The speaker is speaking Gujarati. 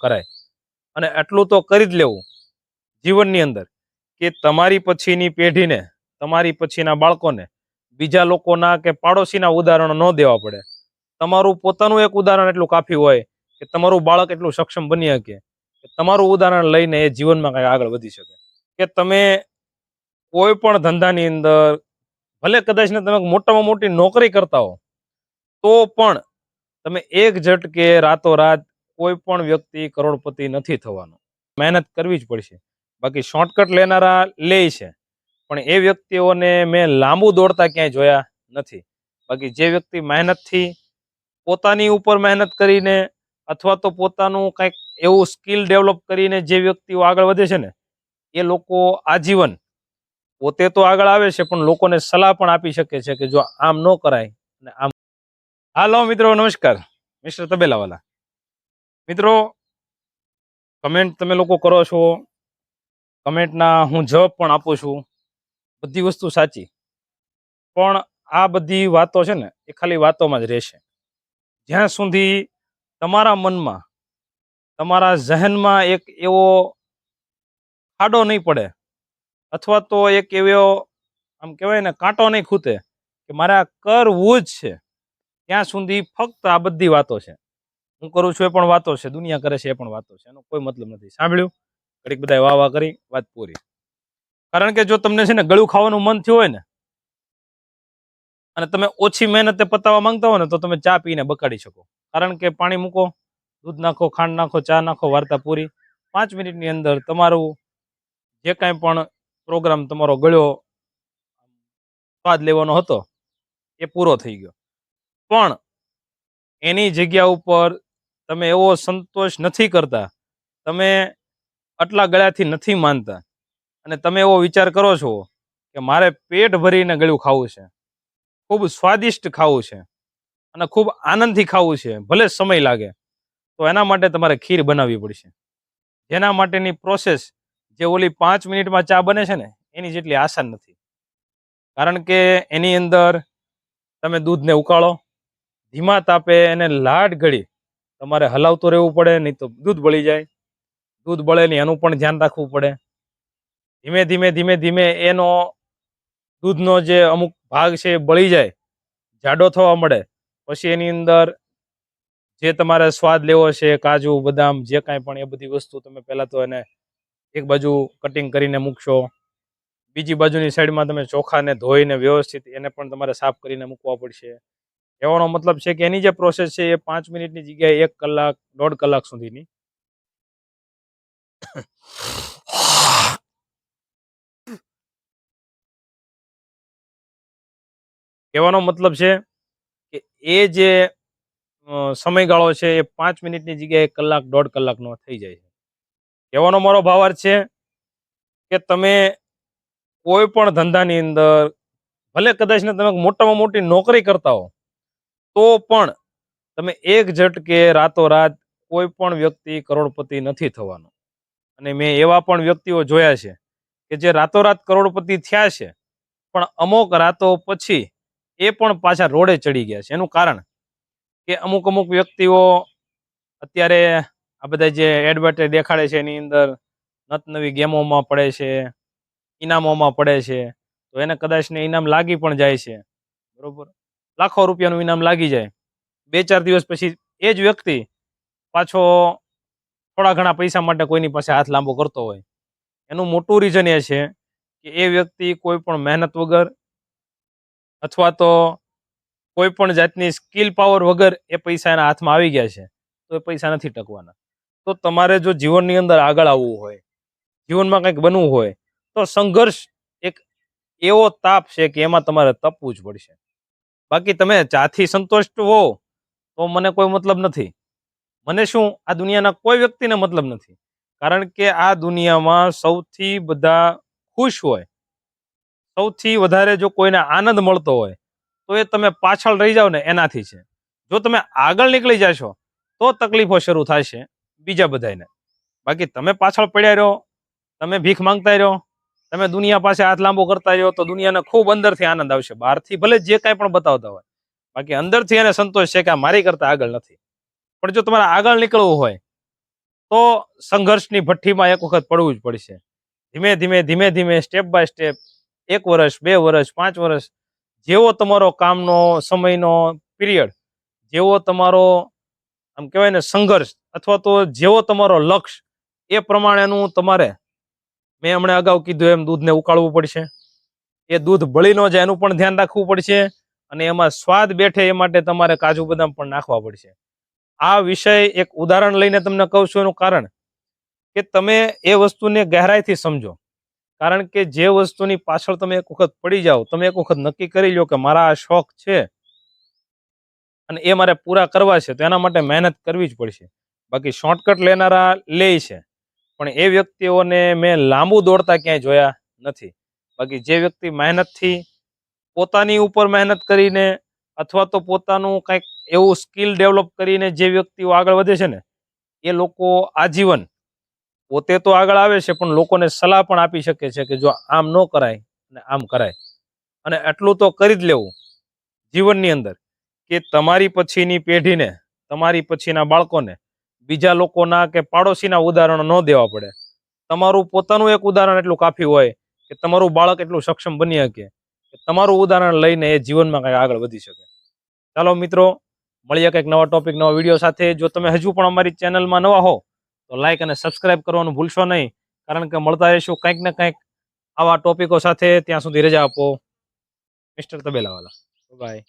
કરાય અને એટલું તો કરી જ લેવું જીવનની અંદર કે તમારી પછીની પેઢીને, તમારી પછીના બાળકોને બીજા લોકોના કે પાડોશીના ઉદાહરણો ન દેવા પડે. તમારું પોતાનું એક ઉદાહરણ એટલું કાફી હોય કે તમારું બાળક એટલું સક્ષમ બની શકે કે તમારું ઉદાહરણ લઈને એ જીવનમાં કંઈ આગળ વધી શકે. કે તમે કોઈ પણ ધંધાની અંદર ભલે કદાચ ને તમે મોટામાં મોટી નોકરી કરતા હો તો પણ તમે એક ઝટકે રાતોરાત કોઈ પણ વ્યક્તિ કરોડપતિ નથી થવાનો. મહેનત કરવી જ પડશે. બાકી શોર્ટકટ લેનારા લે છે, પણ એ વ્યક્તિઓને મેં લાંબુ દોડતા ક્યાંય જોયા નથી. બાકી જે વ્યક્તિ મહેનતથી પોતાની ઉપર મહેનત કરીને અથવા તો પોતાનું કંઈક એવું સ્કિલ ડેવલપ કરીને જે વ્યક્તિઓ આગળ વધે છે ને, એ લોકો આજીવન પોતે તો આગળ આવે છે પણ લોકોને સલાહ પણ આપી શકે છે કે જો આમ ન કરાય અને આમ. હાલો મિત્રો, નમસ્કાર. મિસ્ટર તબેલાવાલા. મિત્રો, કમેન્ટ તમે લોકો કરો છો, કમેન્ટના હું જવાબ પણ આપું છું, બધી વસ્તુ સાચી. પણ આ બધી વાતો છે ને એ ખાલી વાતોમાં જ રહેશે. જ્યાં સુધી તમારા મનમાં, તમારા ઝહનમાં એક એવો ખાડો નહીં પડે અથવા તો એક એવો આમ કહેવાય ને કાંટો નહીં ખૂટે કે મારે આ કરવું જ છે, ત્યાં સુધી ફક્ત આ બધી વાતો છે. હું કરું છું એ પણ વાતો છે, દુનિયા કરે છે એ પણ વાતો છે, એનો કોઈ મતલબ નથી. સાંભળ્યું? ઘડીક બધા વાહ વાહ કરી, વાત પૂરી. કારણ કે જો તમને છે ને ગળું ખાવાનું મન થયું હોય ને અને તમે ઓછી મહેનતે પતાવવા માંગતા હો ને તો તમે ચા પીને બગાડી શકો. કારણ કે પાણી મૂકો, દૂધ નાખો, ખાંડ નાખો, ચા નાખો, વાર્તા પૂરી. 5 મિનિટની અંદર તમારું જે કાંઈ પણ પ્રોગ્રામ તમારો ગળ્યો સ્વાદ લેવાનો હતો એ પૂરો થઈ ગયો. પણ એની જગ્યા ઉપર તમે એવો સંતોષ નથી કરતા, તમે આટલા ગળ્યાથી નથી માનતા અને તમે એવો વિચાર કરો છો કે મારે પેટ ભરીને ગળ્યું ખાવું છે, ખૂબ સ્વાદિષ્ટ ખાવું છે અને ખૂબ આનંદથી ખાવું છે, ભલે સમય લાગે, તો એના માટે તમારે ખીર બનાવવી પડશે. જેના માટેની પ્રોસેસ જે ઓલી 5 મિનિટમાં ચા બને છે ને એની જેટલી આસાન નથી. કારણ કે એની અંદર તમે દૂધને ઉકાળો, ધીમા તાપે એને લાડ ઘડી તમારે હલાવતું રહેવું પડે, નહીં તો દૂધ બળી જાય. દૂધ બળે નહીં એનું પણ ધ્યાન રાખવું પડે. ધીમે ધીમે ધીમે ધીમે એનો દૂધનો જે અમુક ભાગ છે એ બળી જાય, જાડો થવા મળે. પછી એની અંદર જે તમારે સ્વાદ લેવો છે, કાજુ બદામ જે કાંઈ પણ, એ બધી વસ્તુ તમે પહેલાં તો એને એક બાજુ કટિંગ કરીને મૂકશો. બીજી બાજુની સાઈડમાં તમે ચોખાને ધોઈને વ્યવસ્થિત એને પણ તમારે સાફ કરીને મૂકવા પડશે. કહેવાનો મતલબ છે કે એની જે પ્રોસેસ છે એ 5 મિનિટની જગ્યાએ 1 કલાક, 1.5 કલાક સુધીની. કહેવાનો મતલબ છે કે એ જે સમયગાળો છે એ 5 મિનિટની જગ્યાએ 1 કલાક, 1.5 કલાકનો થઈ જાય છે. કહેવાનો મારો ભાવાર્થ છે કે તમે કોઈ પણ ધંધાની અંદર ભલે કદાચ ને તમે મોટામાં મોટી નોકરી કરતા હો તો પણ તમે એક ઝટકે રાતોરાત કોઈ પણ વ્યક્તિ કરોડપતિ નથી થવાનો. અને મેં એવા પણ વ્યક્તિઓ જોયા છે કે જે રાતોરાત કરોડપતિ થયા છે પણ અમુક રાતો પછી એ પણ પાછા રોડે ચડી ગયા છે. એનું કારણ કે અમુક અમુક વ્યક્તિઓ અત્યારે આ બધા જે એડવર્ટાઈઝ દેખાડે છે એની અંદર નવી ગેમોમાં પડે છે, ઇનામોમાં પડે છે, તો એને કદાચ ને ઇનામ લાગી પણ જાય છે, બરોબર, લાખો રૂપિયાનું ઇનામ લાગી જાય. 2-4 દિવસ પછી એ જ વ્યક્તિ પાછો થોડા ઘણા પૈસા માટે કોઈની પાસે હાથ લાંબો કરતો હોય. એનું મોટું રીઝન એ છે કે એ વ્યક્તિ કોઈ પણ મહેનત વગર અથવા તો કોઈ પણ જાતની સ્કિલ પાવર વગર એ પૈસા એના હાથમાં આવી ગયા છે, તો એ પૈસા નથી ટકવાના. તો તમારે જો જીવનની અંદર આગળ આવવું હોય, જીવનમાં કંઈક બનવું હોય, તો સંઘર્ષ એક એવો તાપ છે કે એમાં તમારે તપવું જ પડશે. બાકી તમે ચાથી સંતુષ્ટ હો તો મને કોઈ મતલબ નથી. મને શું, આ દુનિયાના કોઈ વ્યક્તિને મતલબ નથી. કારણ કે આ દુનિયામાં સૌથી બધા ખુશ હોય, સૌથી વધારે જો કોઈને આનંદ મળતો હોય તો એ તમે પાછળ રહી જાઓ ને એનાથી છે. જો તમે આગળ નીકળી જશો તો તકલીફો શરૂ થશે બીજા બધાને. બાકી તમે પાછળ પડ્યા રહો, તમે ભીખ માંગતા રહો, તમે દુનિયા પાસે હાથ લાંબો કરતા રહ્યો તો દુનિયાને ખૂબ અંદરથી આનંદ આવશે. બહારથી ભલે જે કાંઈ પણ બતાવતા હોય, બાકી અંદરથી એને સંતોષ છે કે આ મારી કરતા આગળ નથી. પણ જો તમારે આગળ નીકળવું હોય તો સંઘર્ષની ભઠ્ઠીમાં એક વખત પડવું જ પડશે. ધીમે ધીમે સ્ટેપ બાય સ્ટેપ 1 વર્ષ 2 વર્ષ 5 વર્ષ જેવો તમારો કામનો સમયનો પીરિયડ, જેવો તમારો આમ કહેવાય ને સંઘર્ષ અથવા તો જેવો તમારો લક્ષ્ય, એ પ્રમાણેનું તમારે, મેં હમણાં અગાઉ કીધું એમ, દૂધને ઉકાળવું પડશે. એ દૂધ બળી ન જાય એનું પણ ધ્યાન રાખવું પડશે, અને એમાં સ્વાદ બેઠે એ માટે તમારે કાજુ બદામ પણ નાખવા પડશે. આ વિષય એક ઉદાહરણ લઈને તમને કહું છું એનું કારણ કે તમે એ વસ્તુને ગહેરાઈથી સમજો. કારણ કે જે વસ્તુની પાછળ તમે એક વખત પડી જાઓ, તમે એક વખત નક્કી કરી લો કે મારા આ શોખ છે અને એ મારે પૂરા કરવા છે, તો એના માટે મહેનત કરવી જ પડશે. બાકી શોર્ટકટ લેનારા લે છે, પણ એ વ્યક્તિઓને મેં લાંબુ દોડતા ક્યાંય જોયા નથી. બાકી જે વ્યક્તિ મહેનતથી, પોતાની ઉપર મહેનત કરીને, અથવા તો પોતાનું કંઈક એવું સ્કિલ ડેવલપ કરીને જે વ્યક્તિઓ આગળ વધે છે ને, એ લોકો આજીવન પોતે તો આગળ આવે છે, પણ લોકોને સલાહ પણ આપી શકે છે કે જો આમ ન કરાય અને આમ કરાય. અને એટલું તો કરી જ લેવું જીવનની અંદર કે તમારી પછીની પેઢીને, તમારી પછીના બાળકોને બીજા લોકોના કે પાડોશીના ઉદાહરણો ન દેવા પડે. તમારું પોતાનું એક ઉદાહરણ એટલું કાફી હોય કે તમારું બાળક એટલું સક્ષમ બની શકે કે તમારું ઉદાહરણ લઈને એ જીવનમાં કંઈક આગળ વધી શકે. ચાલો મિત્રો, મળીએ કંઈક નવા ટોપિક, નવા વિડીયો સાથે. જો તમે હજુ પણ અમારી ચેનલમાં નવા હો તો લાઈક અને સબસ્ક્રાઇબ કરવાનું ભૂલશો નહીં, કારણ કે મળતા રહીશું કંઈક ને કંઈક આવા ટોપિકો સાથે. ત્યાં સુધી રજા આપો. Mister Tabelawala, by.